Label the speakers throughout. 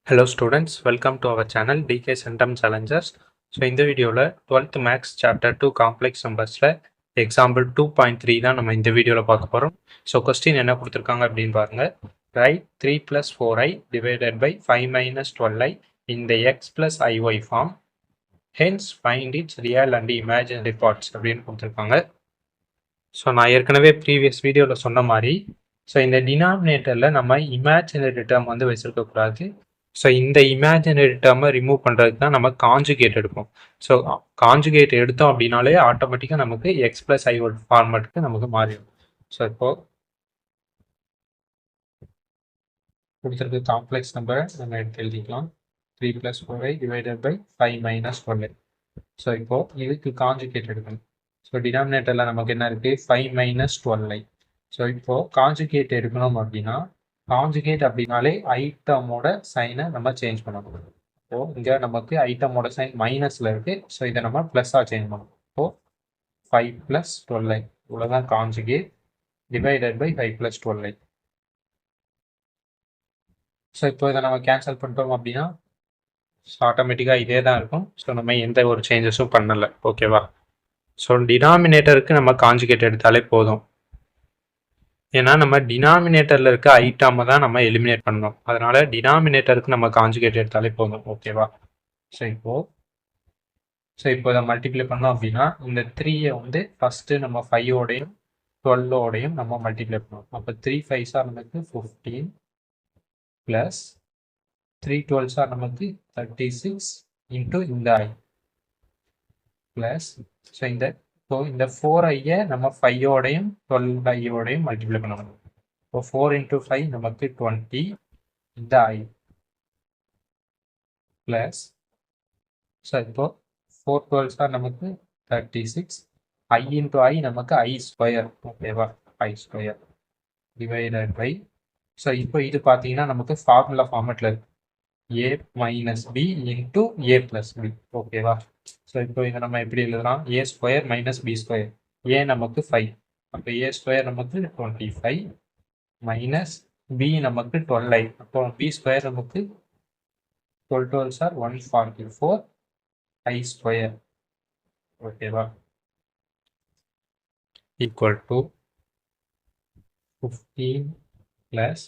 Speaker 1: Hello students, welcome to our channel DK Centum Challengers. So இந்த வீடியோவில் 12th Maths Chapter 2 Complex Numbersல example 2.3 தான் நம்ம இந்த வீடியோவில் பார்க்க போகிறோம். ஸோ கொஸ்டின் என்ன கொடுத்துருக்காங்க அப்படின்னு பாருங்க. Write 3 plus 4i divided by 5 minus 12i in the x plus iy form. Hence find its real and imaginary parts அப்படின்னு கொடுத்துருக்காங்க. ஸோ நான் ஏற்கனவே ப்ரீவியஸ் வீடியோவில் சொன்ன மாதிரி ஸோ இந்த டினாமினேட்டரில் நம்ம இமேஜினரி டேர்ம் வந்து வச்சுருக்கக்கூடாது. ஸோ இந்த இமேஜினரி டேர்மை ரிமூவ் பண்ணுறதுக்கு தான் நம்ம காஞ்சுகேட் எடுப்போம். ஸோ காஞ்சுகேட் எடுத்தோம் அப்படின்னாலே ஆட்டோமேட்டிக்காக நமக்கு எக்ஸ் ப்ளஸ் ஐவோட ஃபார்மேட்டுக்கு நமக்கு மாறிடும். ஸோ இப்போது கொடுத்துருக்கு காம்ப்ளெக்ஸ் நம்பரை நம்ம எடுத்து எழுதிக்கலாம். 3 + 4i டிவைடட் பை 5 - 12. ஸோ இப்போது இதுக்கு காஞ்சுகேட் எடுக்கணும். ஸோ டினாமினேட்டரில் நமக்கு என்ன இருக்குது, 5 - 12i. ஸோ இப்போது காஞ்சுகேட் எடுக்கணும் அப்படின்னா காஞ்சுகேட் அப்படின்னாலே ஐட்டமோட சைனை நம்ம சேஞ்ச் பண்ணணும். இப்போ இங்கே நமக்கு ஐட்டமோட சைன் மைனஸில் இருக்குது. ஸோ இதை நம்ம ப்ளஸ்ஸாக சேஞ்ச் பண்ணணும். இப்போது 5 + 12i இவ்வளோதான் conjugate divided by 5 + 12i. So இப்போ இதை நம்ம கேன்சல் பண்ணிட்டோம் அப்படின்னா ஆட்டோமேட்டிக்காக இதே தான் இருக்கும். ஸோ நம்ம எந்த ஒரு சேஞ்சஸும் பண்ணலை. ஓகேவா? ஸோ டினாமினேட்டருக்கு நம்ம காஞ்சுகேட் எடுத்தாலே போதும். ஏன்னா நம்ம டினாமினேட்டரில் இருக்க ஐட்டமை தான் நம்ம எலிமினேட் பண்ணணும். அதனால டினாமினேட்டருக்கு நம்ம காஞ்சுகேட் எடுத்தாலே போதும். ஓகேவா? ஸோ இப்போ இதை மல்டிப்ளை பண்ணோம் அப்படின்னா இந்த 3யை வந்து ஃபஸ்ட்டு நம்ம 5ஓடையும் 12ஓடையும் நம்ம மல்டிப்ளை பண்ணோம். அப்போ 3 5s நமக்கு 15 ப்ளஸ் 3 12s நமக்கு 36 இன்ட்டு இந்த ஐ ப்ளஸ் ஸோ இந்த 4ஐயை நம்ம 5ஓடையும் 12ஐயோடையும் மல்டிப்ளை பண்ணணும். இப்போ 4 × 5 நமக்கு 20 இந்த ஐ ப்ளஸ் ஸோ இப்போ 4 12s நமக்கு 36 i × i நமக்கு i ஸ்கொயர். ஓகேவா? i square divided by so இப்போ இது பார்த்தீங்கன்னா நமக்கு ஃபார்முலா ஃபார்மேட்டில் இருக்கு a - b into a + b. ஓகேவா? ஸோ இப்போ இதை நம்ம எப்படி எழுதலாம், a square - b square. a நமக்கு 5, அப்போ a ஸ்கொயர் நமக்கு 25 மைனஸ் b நமக்கு 12i. அப்போ b ஸ்கொயர் நமக்கு 12 12s 144 i ஸ்கொயர். ஓகேவா? ஈக்குவல் டு 15 ப்ளஸ்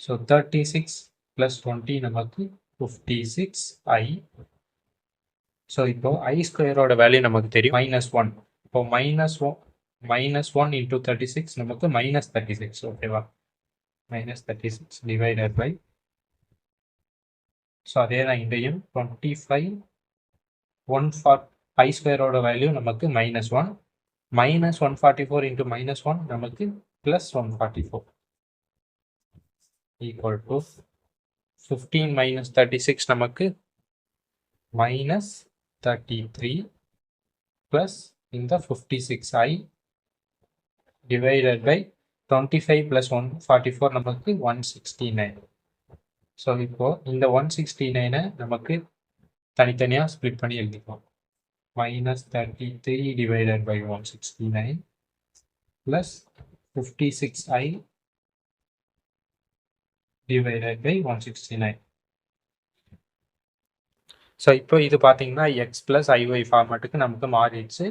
Speaker 1: ஸோ 36 + 20 நமக்கு 56i. ஸோ இப்போ ஐ ஸ்கொயரோட வேல்யூ நமக்கு தெரியும் -1. இப்போ -1 இன்ட்டு 36 நமக்கு -36. ஓகேவா? -36 டிவைடட் பை ஸோ அதே தான் இங்கேயும் 25 ஐ ஸ்கொயரோட வேல்யூ நமக்கு -1 -144 இன்ட்டு -1 நமக்கு +144 ஈக்குவல் டு 15 - 36 நமக்கு -33 ப்ளஸ் இந்த 56i டிவைடட் பை 25 + 144 நமக்கு 169. ஸோ இப்போது இந்த 169 நமக்கு தனித்தனியாக ஸ்ப்ளிட் பண்ணி எழுதிப்போம். -33 divided by 169 plus 56i divided by 169. So இப்போ இது பார்த்தீங்கன்னா எக்ஸ் ப்ளஸ் ஐஒய் ஃபார்மேட்டுக்கு நமக்கு மாறிடுச்சு.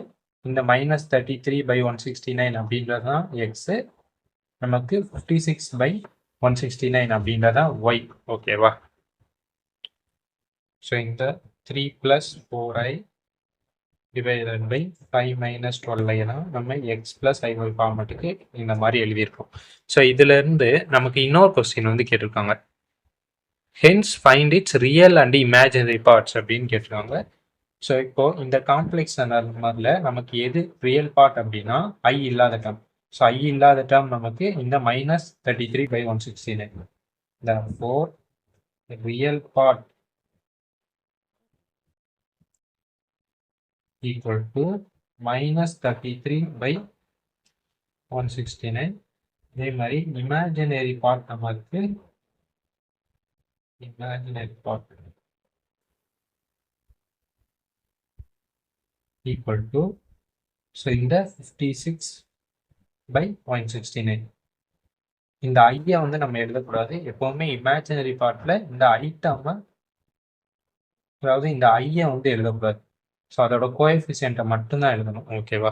Speaker 1: இந்த -33/169 அப்படின்றது தான் எக்ஸு, நமக்கு 56/169 அப்படின்றது தான் ஒய். ஓகேவா? ஸோ இந்த 3 + 4i டிவைடட் பை 5 - 12i நம்ம எக்ஸ் ப்ளஸ் ஐஒய் ஃபார்மேட்டுக்கு இந்த மாதிரி எழுதியிருக்கோம். ஸோ இதுலேருந்து நமக்கு இன்னொரு கொஸ்டின் வந்து கேட்டிருக்காங்க. Hence find it's real and imaginary parts அப்படின்னு கேட்டிருக்காங்க. ஸோ இப்போ இந்த காம்ப்ளெக்ஸ் நம்பரில் நமக்கு எது ரியல் பார்ட் அப்படின்னா ஐ இல்லாத டேர்ம். ஸோ ஐ இல்லாத டேர்ம் நமக்கு இந்த -33/169. Therefore real part equal to -33/169. இதே மாதிரி இமேஜினரி பார்ட் நமக்கு imaginary part equal to so இந்த 56/169. இந்த ஐயை வந்து நம்ம எழுதக்கூடாது. எப்பவுமே இமேஜினரி பார்ட்டில் இந்த ஐட்டமை, அதாவது இந்த ஐயை வந்து எழுதக்கூடாது. ஸோ அதோட கோஎஃபிஷியன்ட்டை மட்டும்தான் எழுதணும். ஓகேவா?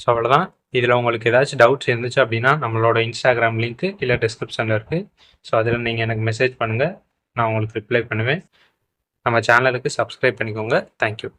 Speaker 1: ஸோ அவ்வளோதான். இதில் உங்களுக்கு ஏதாச்சும் டவுட்ஸ் இருந்துச்சு அப்படின்னா நம்மளோட இன்ஸ்டாகிராம் லிங்க்கு இல்லை டிஸ்கிரிப்ஷனில் இருக்குது. ஸோ அதில் நீங்கள் எனக்கு மெசேஜ் பண்ணுங்கள், நான் உங்களுக்கு ரிப்ளை பண்ணுவேன். நம்ம சேனலுக்கு சப்ஸ்கிரைப் பண்ணிக்கோங்க. தேங்க்யூ.